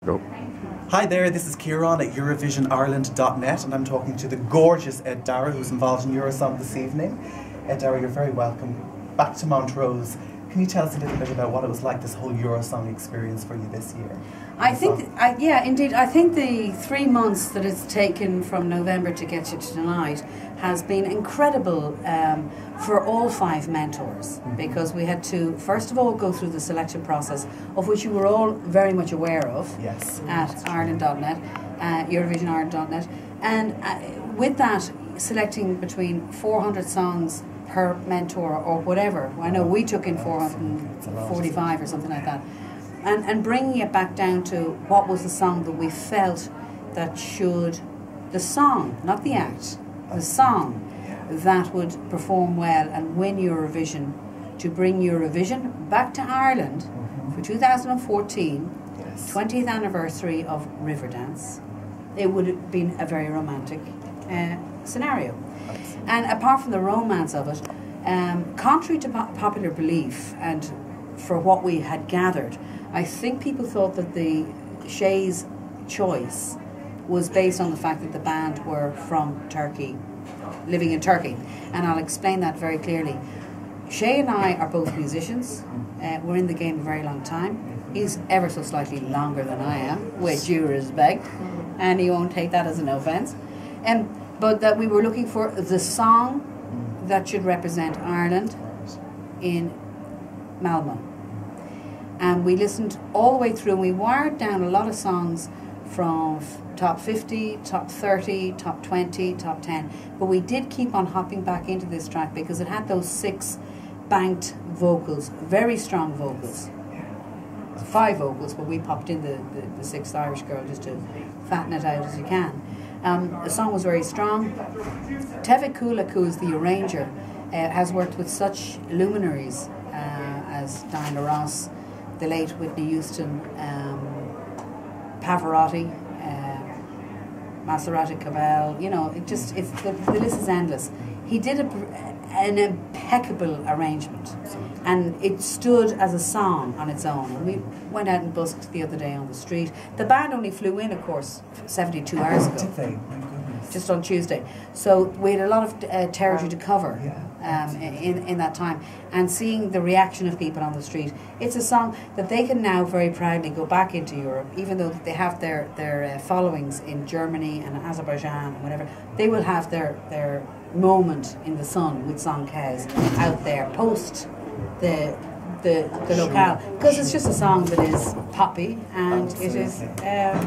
Go. Hi there, this is Kieran at EurovisionIreland.net and I'm talking to the gorgeous Ed Dara, who's involved in Eurosong this evening. Ed Dara, you're very welcome back to Montrose. Can you tell us a little bit about what it was like, this whole Eurosong experience for you this year? Yeah, indeed. I think the 3 months that it's taken from November to get you to tonight has been incredible for all 5 mentors, because we had to, first of all, go through the selection process, of which you were all very much aware of. Yes. At Ireland.net, EurovisionIreland.net. And with that, selecting between 400 songs per mentor or whatever. I know we took in 445 or something like that. And bringing it back down to what was the song that we felt that should, the song, not the act, the song that would perform well and win Eurovision, to bring Eurovision back to Ireland for 2014, 20th anniversary of Riverdance. It would have been a very romantic scenario. And apart from the romance of it, contrary to popular belief and for what we had gathered, I think people thought that the Shay's choice was based on the fact that the band were from Turkey, living in Turkey. And I'll explain that very clearly. Shay and I are both musicians. We're in the game a very long time. He's ever so slightly longer than I am, with due respect, and he won't take that as an offence. But that we were looking for the song that should represent Ireland in Malmo. And we listened all the way through, and we wired down a lot of songs from top 50, top 30, top 20, top 10. But we did keep on hopping back into this track because it had those 6 banked vocals, very strong vocals. 5 vocals, but we popped in the 6th Irish girl just to fatten it out as you can. The song was very strong. Tevfik Kulak, who is the arranger, has worked with such luminaries as Diana Ross, the late Whitney Houston, Pavarotti, Maserati Cabell. You know, the list is endless. He did an impeccable arrangement, and it stood as a song on its own. And we went out and busked the other day on the street. The band only flew in, of course, 72 hours ago. Did they? My goodness. Just on Tuesday. So we had a lot of territory to cover in that time. And seeing the reaction of people on the street, it's a song that they can now very proudly go back into Europe, even though they have their followings in Germany and Azerbaijan and whatever. They will have their moment in the sun with Songkez out there post the locale, because it's just a song that is poppy, and it is a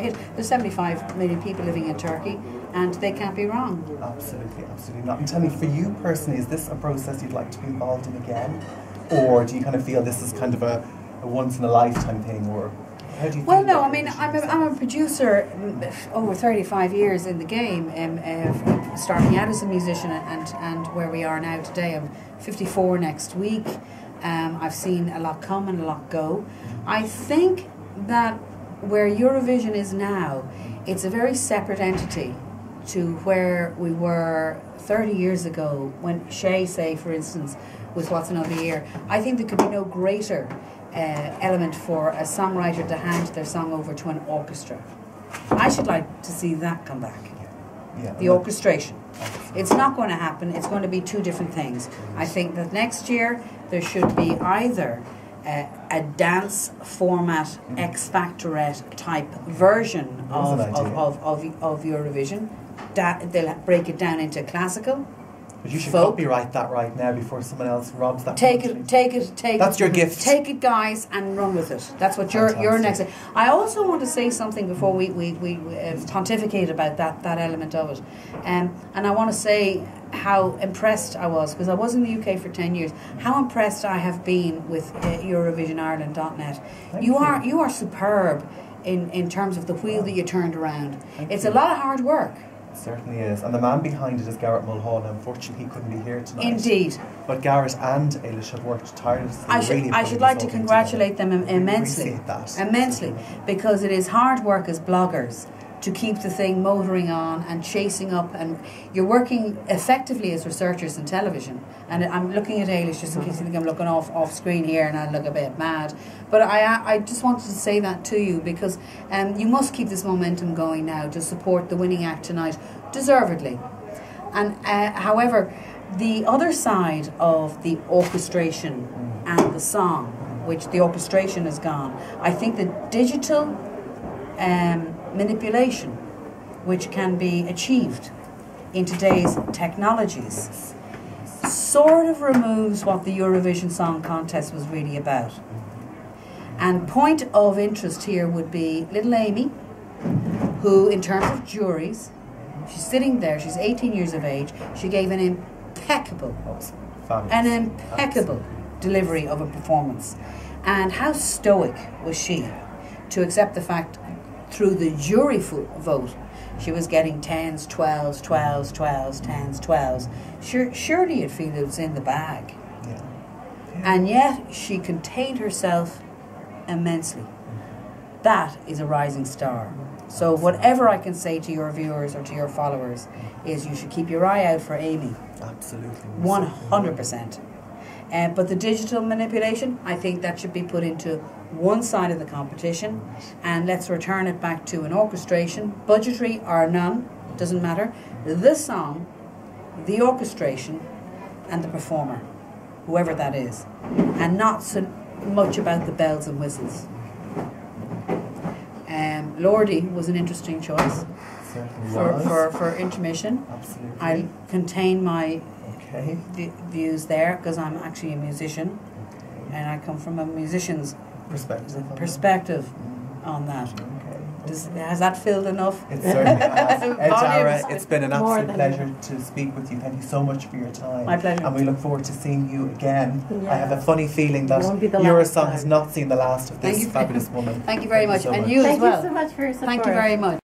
hit. There's 75 million people living in Turkey, and they can't be wrong. Absolutely not. And tell me, for you personally, is this a process you'd like to be involved in again, or do you kind of feel this is kind of a once in a lifetime thing, or how do you feel? Well, no, I mean, I'm a producer over 35 years in the game, starting out as a musician and where we are now today. I'm 54 next week. I've seen a lot come and a lot go. I think that where Eurovision is now, it's a very separate entity to where we were 30 years ago when Shay, say, for instance, was What's Another Year. I think there could be no greater element for a songwriter to hand their song over to an orchestra. I should like to see that come back. The orchestration. It's not going to happen. It's going to be 2 different things. I think that next year there should be either a dance format X Factorette type version of Eurovision. They'll break it down into classical. But you should copyright that right now before someone else robs that. Take it. That's your gift. Take it, guys, and run with it. That's what your next. I also want to say something before we pontificate about that element of it, and I want to say how impressed I was, because I was in the UK for 10 years. How impressed I have been with EurovisionIreland.net. You are superb in terms of the wheel that you turned around. It's a lot of hard work. It certainly is. And the man behind it is Garrett Mulhall. Unfortunately, he couldn't be here tonight. Indeed. But Garrett and Eilish have worked tirelessly. I should like to congratulate them immensely. Appreciate that. Immensely. Because it is hard work as bloggers to keep the thing motoring on and chasing up, and you're working effectively as researchers in television. And I'm looking at Eilish just in case you think I'm looking off screen here and I look a bit mad. But I just wanted to say that to you because you must keep this momentum going now to support the winning act tonight, deservedly. And however, the other side of the orchestration and the song, which the orchestration is gone, I think the digital manipulation which can be achieved in today's technologies sort of removes what the Eurovision Song Contest was really about. And point of interest here would be little Amy, who in terms of juries, she's sitting there, she's 18 years of age, she gave an impeccable delivery of a performance. And how stoic was she to accept the fact through the jury vote she was getting 10s, 12s, 12s, 12s, 10s, 12s. Surely you'd feel it was in the bag. Yeah. And yet she contained herself immensely. That is a rising star. So whatever I can say to your viewers or to your followers is you should keep your eye out for Amy. Absolutely. 100%. But the digital manipulation, I think that should be put into one side of the competition, and let's return it back to an orchestration, budgetary or none, doesn't matter. The song, the orchestration, and the performer, whoever that is, and not so much about the bells and whistles. Lordy was an interesting choice for intermission. Absolutely. I'll contain my views there because I'm actually a musician, and I come from a musician's perspective on that. Has that filled enough? It certainly has. Dara, it's been an absolute pleasure to speak with you. Thank you so much for your time. My pleasure. And we look forward to seeing you again. Yeah. I have a funny feeling that Eurosong has not seen the last of this fabulous woman. Thank you very much. And you as well. Thank you so much for your support. Thank you very much.